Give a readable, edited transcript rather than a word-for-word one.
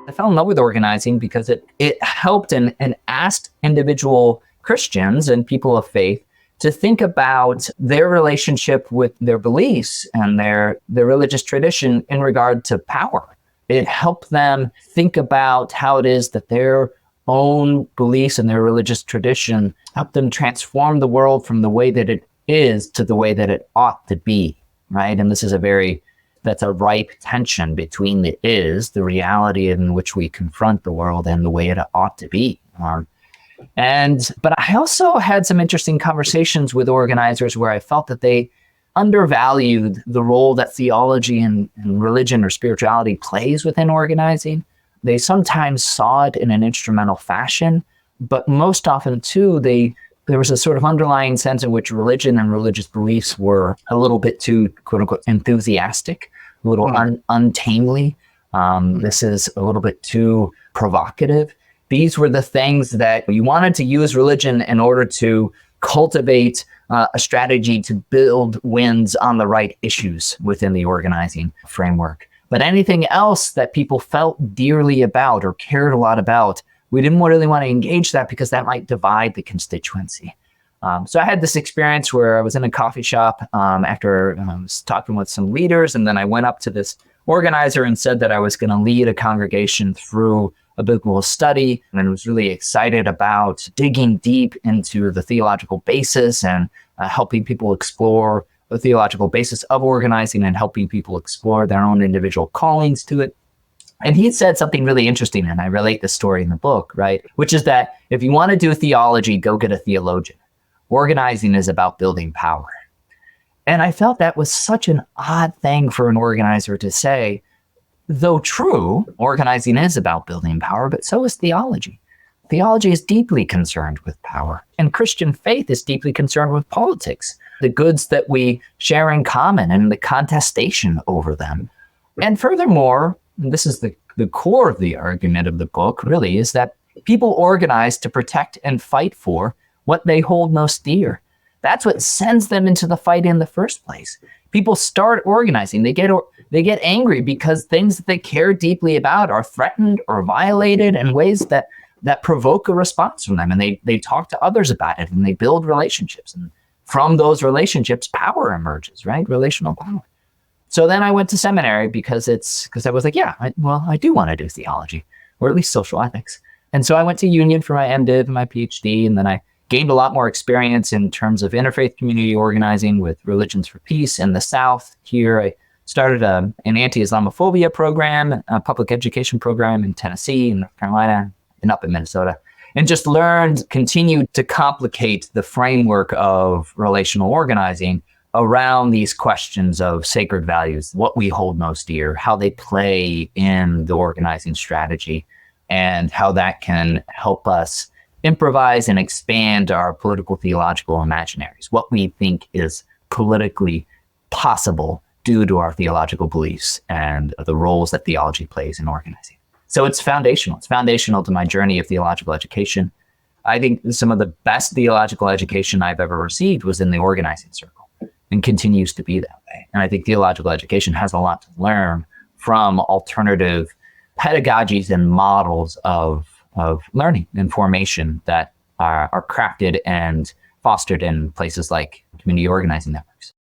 I fell in love with organizing because it helped and asked individual Christians and people of faith to think about their relationship with their beliefs and their religious tradition in regard to power. It helped them think about how it is that their own beliefs and their religious tradition help them transform the world from the way that it is to the way that it ought to be, right? And this is that's a ripe tension between the reality in which we confront the world, and the way it ought to be. But I also had some interesting conversations with organizers where I felt that they undervalued the role that theology and religion or spirituality plays within organizing. They sometimes saw it in an instrumental fashion, but most often too, there was a sort of underlying sense in which religion and religious beliefs were a little bit too, quote unquote, enthusiastic, a little untamely. This is a little bit too provocative. These were the things that you wanted to use religion in order to cultivate a strategy to build wins on the right issues within the organizing framework. But anything else that people felt dearly about or cared a lot about, we didn't really want to engage that because that might divide the constituency. So I had this experience where I was in a coffee shop after I was talking with some leaders, and then I went up to this organizer and said that I was going to lead a congregation through a biblical study, and I was really excited about digging deep into the theological basis and helping people explore the theological basis of organizing and helping people explore their own individual callings to it. And he said something really interesting, and I relate this story in the book, right? Which is that if you want to do theology, go get a theologian. Organizing is about building power. And I felt that was such an odd thing for an organizer to say, though true, organizing is about building power, but so is theology. Theology is deeply concerned with power, and Christian faith is deeply concerned with politics, the goods that we share in common and the contestation over them. And furthermore, and this is the core of the argument of the book, really, is that people organize to protect and fight for what they hold most dear. That's what sends them into the fight in the first place. People start organizing. They get angry because things that they care deeply about are threatened or violated in ways that provoke a response from them. And they talk to others about it, and they build relationships. And from those relationships, power emerges, right? Relational power. So then I went to seminary because I was like, I do want to do theology, or at least social ethics. And so I went to Union for my MDiv and my PhD, and then I gained a lot more experience in terms of interfaith community organizing with Religions for Peace in the South. Here, I started an anti-Islamophobia program, a public education program in Tennessee, in North Carolina, and up in Minnesota, and just continued to complicate the framework of relational organizing around these questions of sacred values, what we hold most dear, how they play in the organizing strategy, and how that can help us improvise and expand our political theological imaginaries, what we think is politically possible due to our theological beliefs and the roles that theology plays in organizing. So it's foundational. It's foundational to my journey of theological education. I think some of the best theological education I've ever received was in the organizing circle and continues to be that way. And I think theological education has a lot to learn from alternative pedagogies and models of learning and formation that are crafted and fostered in places like community organizing networks.